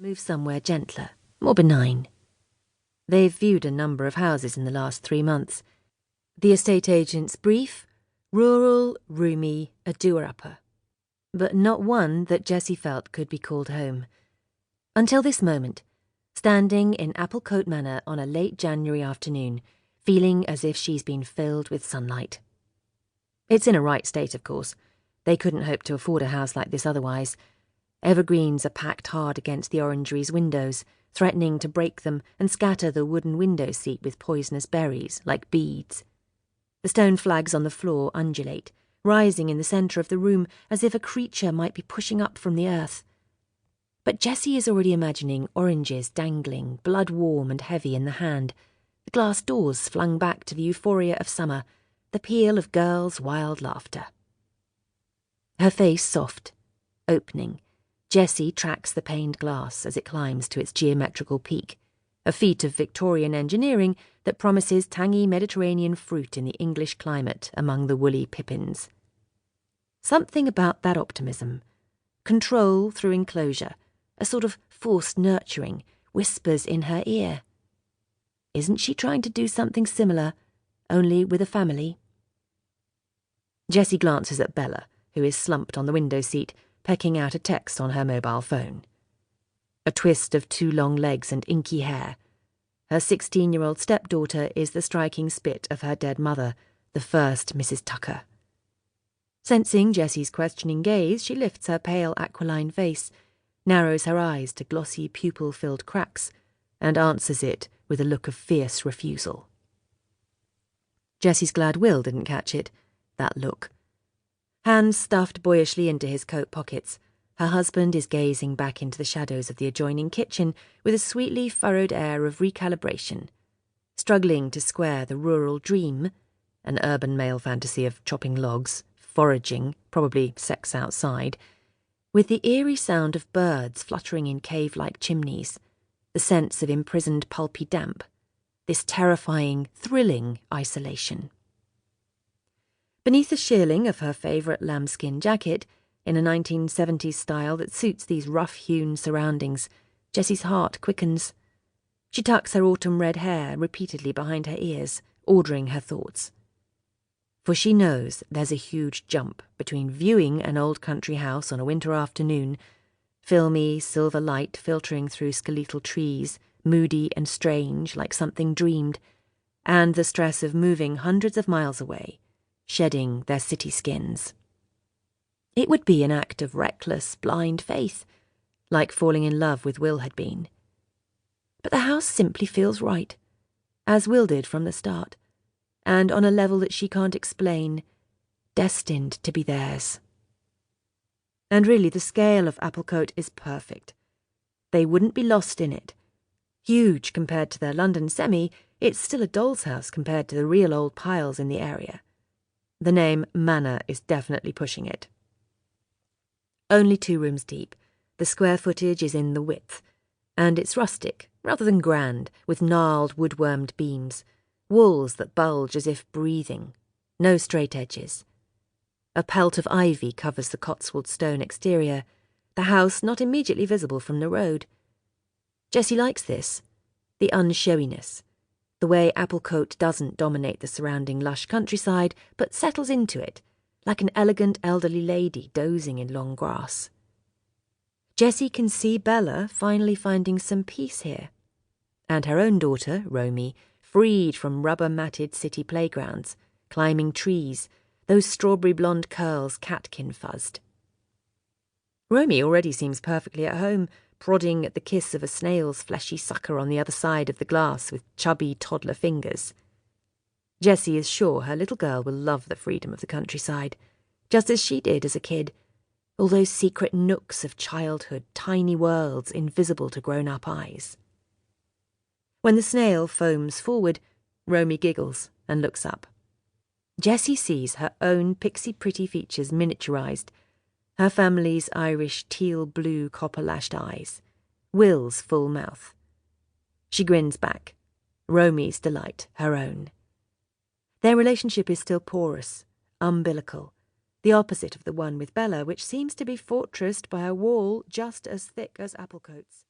move somewhere gentler, more benign. They've viewed a number of houses in the last 3 months. The estate agent's brief, rural, roomy, a doer-upper. But not one that Jessie felt could be called home. Until this moment, standing in Applecote Manor on a late January afternoon, feeling as if she's been filled with sunlight. It's in a right state, of course. They couldn't hope to afford a house like this otherwise. Evergreens are packed hard against the orangery's windows, threatening to break them and scatter the wooden window seat with poisonous berries, like beads. The stone flags on the floor undulate, rising in the centre of the room as if a creature might be pushing up from the earth. But Jessie is already imagining oranges dangling, blood-warm and heavy in the hand, the glass doors flung back to the euphoria of summer, the peal of girls' wild laughter. Her face soft, opening, Jessie tracks the paned glass as it climbs to its geometrical peak, a feat of Victorian engineering that promises tangy Mediterranean fruit in the English climate among the woolly pippins. Something about that optimism, control through enclosure, a sort of forced nurturing, whispers in her ear. Isn't she trying to do something similar, only with a family? Jessie glances at Bella, who is slumped on the window seat, pecking out a text on her mobile phone. A twist of 2 long legs and inky hair. Her 16-year-old stepdaughter is the striking spit of her dead mother, the first Mrs. Tucker. Sensing Jessie's questioning gaze, she lifts her pale aquiline face, narrows her eyes to glossy pupil-filled cracks, and answers it with a look of fierce refusal. Jessie's glad Will didn't catch it, that look. Hands stuffed boyishly into his coat pockets, her husband is gazing back into the shadows of the adjoining kitchen with a sweetly furrowed air of recalibration, struggling to square the rural dream, an urban male fantasy of chopping logs, foraging, probably sex outside, with the eerie sound of birds fluttering in cave-like chimneys, the sense of imprisoned pulpy damp, this terrifying, thrilling isolation. Beneath the shearling of her favourite lambskin jacket, in a 1970s style that suits these rough-hewn surroundings, Jessie's heart quickens. She tucks her autumn red hair repeatedly behind her ears, ordering her thoughts. For she knows there's a huge jump between viewing an old country house on a winter afternoon, filmy silver light filtering through skeletal trees, moody and strange like something dreamed, and the stress of moving hundreds of miles away, shedding their city skins. It would be an act of reckless, blind faith, like falling in love with Will had been. But the house simply feels right, as Will did from the start, and on a level that she can't explain, destined to be theirs. And really the scale of Applecote is perfect. They wouldn't be lost in it. Huge compared to their London semi, it's still a doll's house compared to the real old piles in the area. The name Manor is definitely pushing it. Only 2 rooms deep, the square footage is in the width, and it's rustic, rather than grand, with gnarled wood-wormed beams, walls that bulge as if breathing, no straight edges. A pelt of ivy covers the Cotswold stone exterior, the house not immediately visible from the road. Jessie likes this, the unshowiness, the way Applecote doesn't dominate the surrounding lush countryside, but settles into it, like an elegant elderly lady dozing in long grass. Jessie can see Bella finally finding some peace here, and her own daughter, Romy, freed from rubber-matted city playgrounds, climbing trees, those strawberry blonde curls catkin fuzzed. Romy already seems perfectly at home, prodding at the kiss of a snail's fleshy sucker on the other side of the glass with chubby toddler fingers. Jessie is sure her little girl will love the freedom of the countryside, just as she did as a kid, all those secret nooks of childhood, tiny worlds invisible to grown-up eyes. When the snail foams forward, Romy giggles and looks up. Jessie sees her own pixie-pretty features miniaturized, her family's Irish teal-blue copper-lashed eyes, Will's full mouth. She grins back, Romy's delight her own. Their relationship is still porous, umbilical, the opposite of the one with Bella, which seems to be fortressed by a wall just as thick as Applecote's.